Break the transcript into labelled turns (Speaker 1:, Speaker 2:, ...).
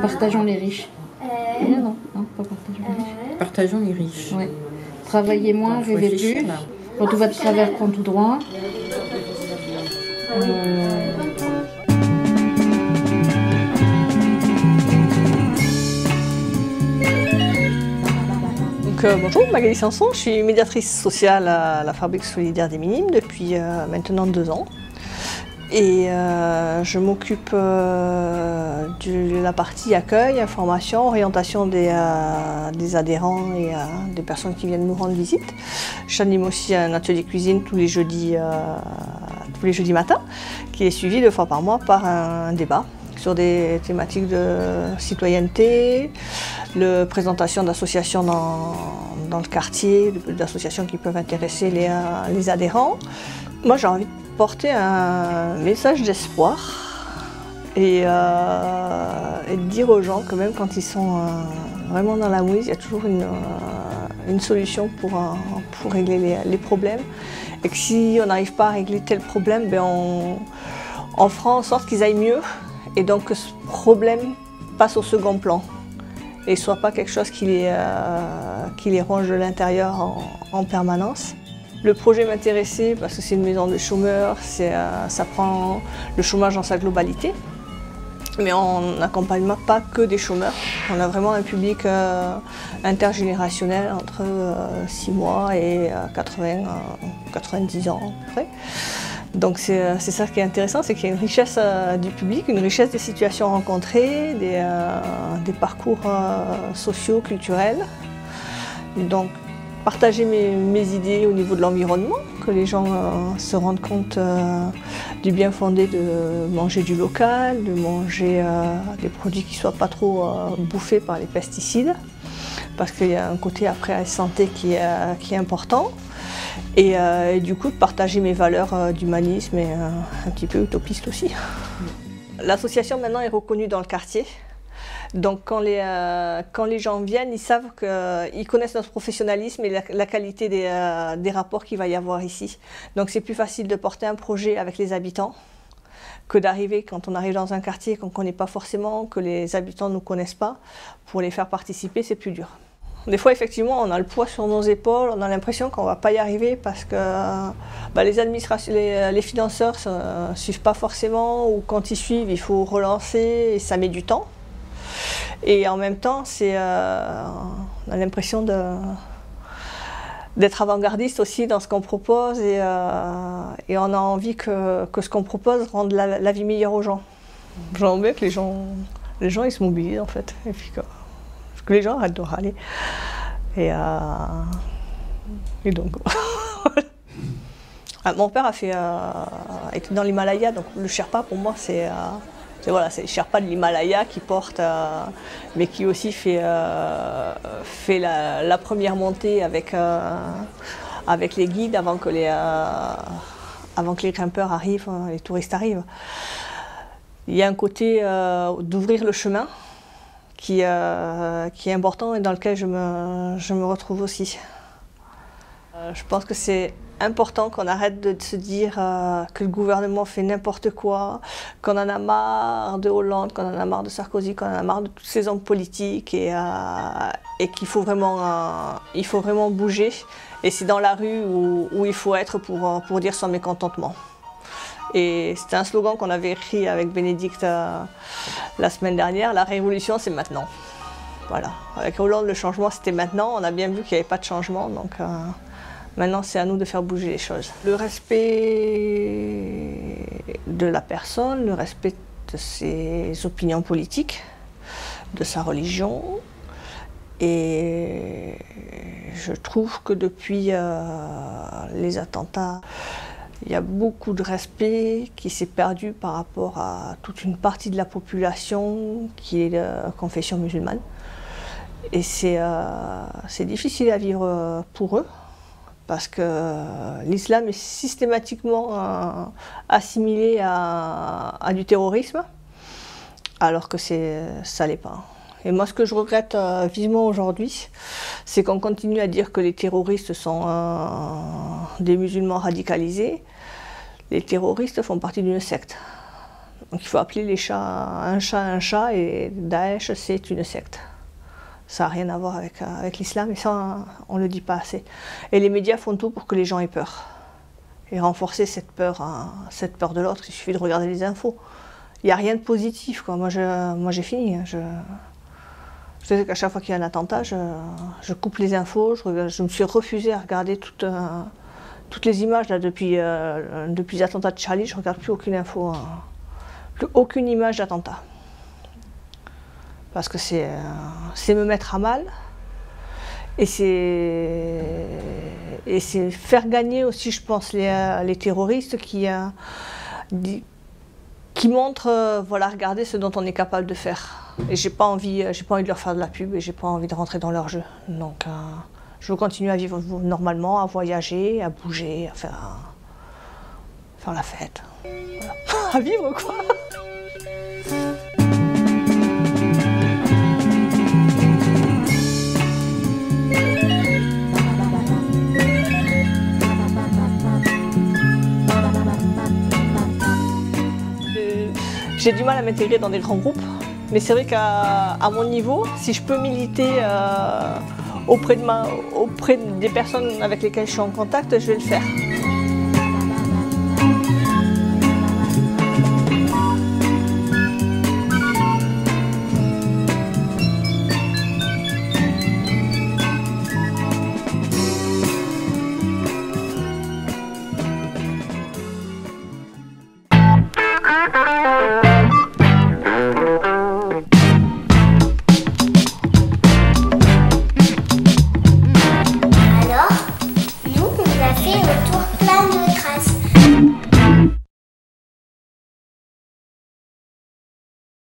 Speaker 1: Partageons les riches. Non, pas partageons les riches.
Speaker 2: Partageons les riches.
Speaker 1: Ouais. Travaillez moins, vivez plus. Quand tout va de travers, prends tout droit.
Speaker 3: Bonjour, Magali Sanson, je suis médiatrice sociale à la Fabrique solidaire des Minimes depuis maintenant 2 ans. Et je m'occupe de la partie accueil, information, orientation des adhérents et des personnes qui viennent nous rendre visite. J'anime aussi un atelier cuisine tous les jeudis matins, qui est suivi 2 fois par mois par un débat sur des thématiques de citoyenneté, de présentation d'associations dans le quartier, d'associations qui peuvent intéresser les adhérents. Moi, j'ai envie de porter un message d'espoir et de dire aux gens que même quand ils sont vraiment dans la mouise, il y a toujours une solution pour régler les problèmes. Et que si on n'arrive pas à régler tel problème, ben on fera en sorte qu'ils aillent mieux et donc que ce problème passe au second plan et ne soit pas quelque chose qui les ronge de l'intérieur en permanence. Le projet m'intéressait parce que c'est une maison de chômeurs, ça prend le chômage dans sa globalité. Mais on n'accompagne pas que des chômeurs. On a vraiment un public intergénérationnel entre 6 mois et 90 ans à peu près. Donc c'est ça qui est intéressant, c'est qu'il y a une richesse du public, une richesse des situations rencontrées, des parcours sociaux, culturels. Donc, partager mes idées au niveau de l'environnement, que les gens se rendent compte du bien fondé de manger du local, de manger des produits qui ne soient pas trop bouffés par les pesticides, parce qu'il y a un côté après santé qui est important. Et du coup, de partager mes valeurs d'humanisme et un petit peu utopiste aussi. L'association maintenant est reconnue dans le quartier. Donc quand les gens viennent, ils savent qu'ils connaissent notre professionnalisme et la qualité des rapports qu'il va y avoir ici. Donc c'est plus facile de porter un projet avec les habitants que d'arriver, quand on arrive dans un quartier qu'on ne connaît pas forcément, que les habitants ne nous connaissent pas, pour les faire participer, c'est plus dur. Des fois, effectivement, on a le poids sur nos épaules, on a l'impression qu'on ne va pas y arriver parce que les administrations, les financeurs ne suivent pas forcément, ou quand ils suivent, il faut relancer et ça met du temps. Et en même temps, on a l'impression d'être avant-gardiste aussi dans ce qu'on propose et on a envie que ce qu'on propose rende la vie meilleure aux gens. J'aimerais bien que les gens ils se mobilisent en fait, et puis que les gens arrêtent de râler. Et donc, mon père était dans l'Himalaya, donc le Sherpa pour moi c'est le Sherpa de l'Himalaya qui porte, mais qui aussi fait la première montée avec les guides avant que les grimpeurs arrivent, les touristes arrivent. Il y a un côté d'ouvrir le chemin qui est important et dans lequel je me retrouve aussi. Je pense que c'est important qu'on arrête de se dire que le gouvernement fait n'importe quoi, qu'on en a marre de Hollande, qu'on en a marre de Sarkozy, qu'on en a marre de tous ces hommes politiques et qu'il faut vraiment bouger. Et c'est dans la rue où il faut être pour dire son mécontentement. Et c'était un slogan qu'on avait écrit avec Bénédicte la semaine dernière, la révolution c'est maintenant. Voilà. Avec Hollande, le changement c'était maintenant, on a bien vu qu'il n'y avait pas de changement, donc maintenant c'est à nous de faire bouger les choses. Le respect de la personne, le respect de ses opinions politiques, de sa religion. Et je trouve que depuis les attentats, Il y a beaucoup de respect qui s'est perdu par rapport à toute une partie de la population qui est de confession musulmane. Et c'est difficile à vivre pour eux, parce que l'islam est systématiquement assimilé à du terrorisme, alors que ça l'est pas. Et moi, ce que je regrette vivement aujourd'hui, c'est qu'on continue à dire que les terroristes sont des musulmans radicalisés. Les terroristes font partie d'une secte. Donc il faut appeler les chats un chat, et Daesh, c'est une secte. Ça n'a rien à voir avec l'islam, et ça, on ne le dit pas assez. Et les médias font tout pour que les gens aient peur. Et renforcer cette peur de l'autre, il suffit de regarder les infos. Il n'y a rien de positif, quoi. Moi, j'ai fini. Je sais qu'à chaque fois qu'il y a un attentat, je coupe les infos. Je me suis refusée à regarder toutes les images là, depuis l'attentat de Charlie. Je ne regarde plus aucune info, plus aucune image d'attentat. Parce que c'est me mettre à mal, et c'est faire gagner aussi, je pense, les terroristes qui montrent, voilà, regardez ce dont on est capable de faire. Et j'ai pas envie de leur faire de la pub, et j'ai pas envie de rentrer dans leur jeu. Donc je veux continuer à vivre normalement, à voyager, à bouger, à faire la fête. Voilà. À vivre, quoi. J'ai du mal à m'intégrer dans des grands groupes, mais c'est vrai qu'à mon niveau, si je peux militer auprès des personnes avec lesquelles je suis en contact, je vais le faire.